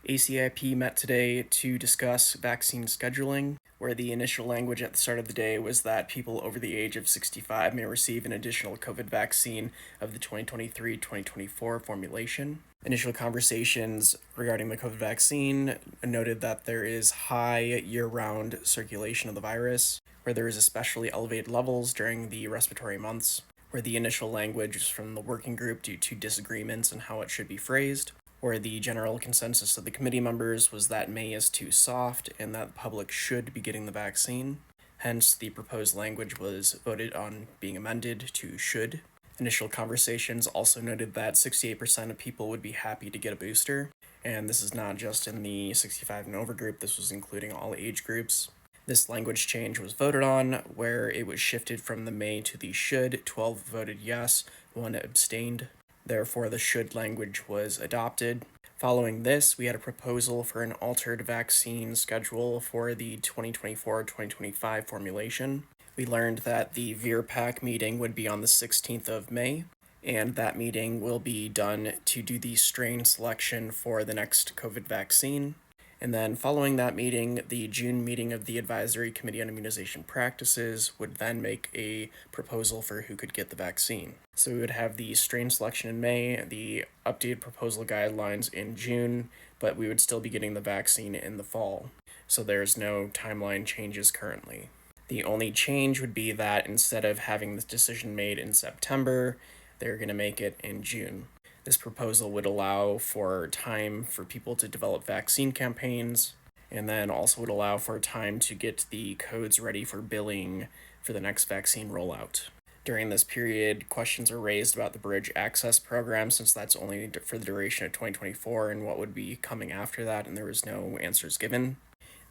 ACIP met today to discuss vaccine scheduling, where the initial language at the start of the day was that people over the age of 65 may receive an additional COVID vaccine of the 2023-2024 formulation. Initial conversations regarding the COVID vaccine noted that there is high year-round circulation of the virus, where there is especially elevated levels during the respiratory months, where the initial language is from the working group due to disagreements on how it should be phrased, where the general consensus of the committee members was that May is too soft and that the public should be getting the vaccine. Hence, the proposed language was voted on being amended to should. Initial conversations also noted that 68% of people would be happy to get a booster, and this is not just in the 65 and over group, this was including all age groups. This language change was voted on, where it was shifted from the may to the should. 12 voted yes, 1 abstained. Therefore, the should language was adopted. Following this, we had a proposal for an altered vaccine schedule for the 2024-2025 formulation. We learned that the VRPAC meeting would be on the 16th of May, and that meeting will be done to do the strain selection for the next COVID vaccine. And then following that meeting, the June meeting of the Advisory Committee on Immunization Practices would then make a proposal for who could get the vaccine. So we would have the strain selection in May, the updated proposal guidelines in June, but we would still be getting the vaccine in the fall. So there's no timeline changes currently. The only change would be that instead of having this decision made in September, they're going to make it in June. This proposal would allow for time for people to develop vaccine campaigns, and then also would allow for time to get the codes ready for billing for the next vaccine rollout. During this period, questions are raised about the Bridge Access Program, since that's only for the duration of 2024 and what would be coming after that, and there was no answers given.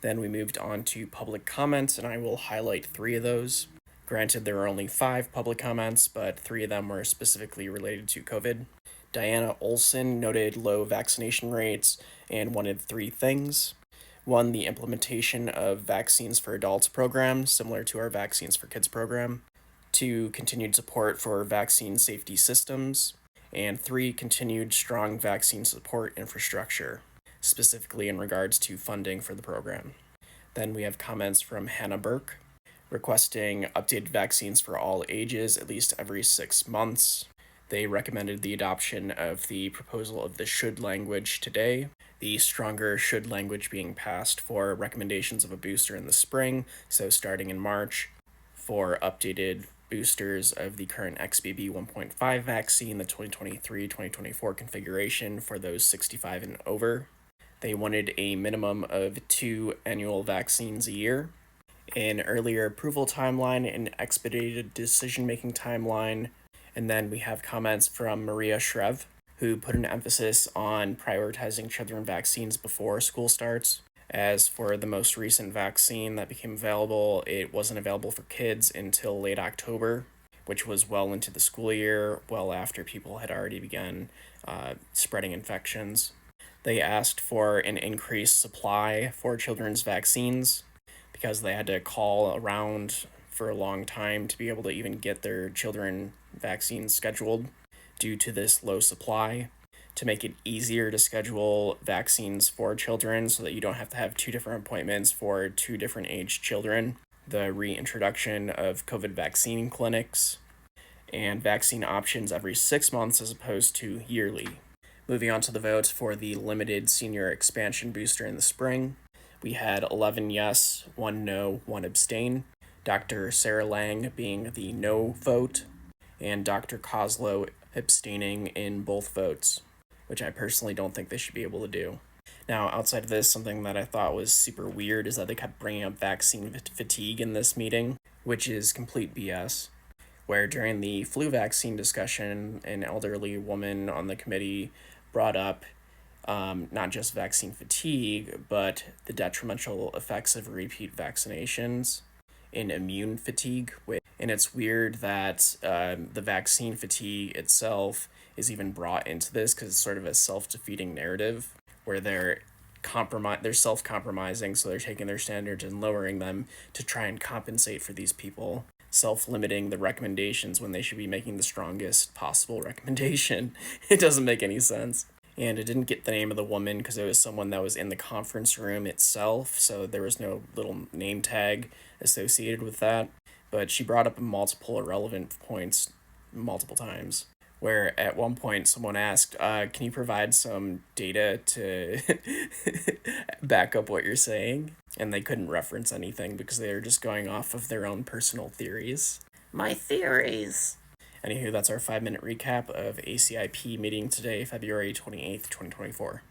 Then we moved on to public comments, and I will highlight 3 of those. Granted, there were only 5 public comments, but 3 of them were specifically related to COVID. Diana Olson noted low vaccination rates and wanted 3 things. 1, the implementation of vaccines for adults program, similar to our Vaccines for Kids program. 2, continued support for vaccine safety systems. And 3, continued strong vaccine support infrastructure, specifically in regards to funding for the program. Then we have comments from Hannah Burke, requesting updated vaccines for all ages at least every 6 months. They recommended the adoption of the proposal of the should language today, the stronger should language being passed for recommendations of a booster in the spring, so starting in March, for updated boosters of the current XBB 1.5 vaccine, the 2023-2024 configuration for those 65 and over. They wanted a minimum of 2 annual vaccines a year, an earlier approval timeline, an expedited decision-making timeline. And then we have comments from Maria Shrev, who put an emphasis on prioritizing children vaccines before school starts. As for the most recent vaccine that became available, it wasn't available for kids until late October, which was well into the school year, well after people had already begun spreading infections. They asked for an increased supply for children's vaccines because they had to call around for a long time to be able to even get their children vaccines scheduled due to this low supply. To make it easier to schedule vaccines for children so that you don't have to have 2 different appointments for 2 different aged children, the reintroduction of COVID vaccine clinics, and vaccine options every 6 months as opposed to yearly. Moving on to the votes for the limited senior expansion booster in the spring, we had 11 yes, 1 no, 1 abstain. Dr. Sarah Lang being the no vote, and Dr. Koslow abstaining in both votes, which I personally don't think they should be able to do. Now, outside of this, something that I thought was super weird is that they kept bringing up vaccine fatigue in this meeting, which is complete BS, where during the flu vaccine discussion, an elderly woman on the committee brought up not just vaccine fatigue, but the detrimental effects of repeat vaccinations in immune fatigue. And it's weird that the vaccine fatigue itself is even brought into this because it's sort of a self-defeating narrative where they're self-compromising, so they're taking their standards and lowering them to try and compensate for these people, self-limiting the recommendations when they should be making the strongest possible recommendation. It doesn't make any sense. and it didn't get the name of the woman because it was someone that was in the conference room itself, so there was no little name tag associated with that. But she brought up multiple irrelevant points multiple times. Where at one point someone asked, "Can you provide some data to back up what you're saying?" And they couldn't reference anything because they were just going off of their own personal theories. My theories. Anywho, that's our 5-minute recap of ACIP meeting today, February 28th, 2024.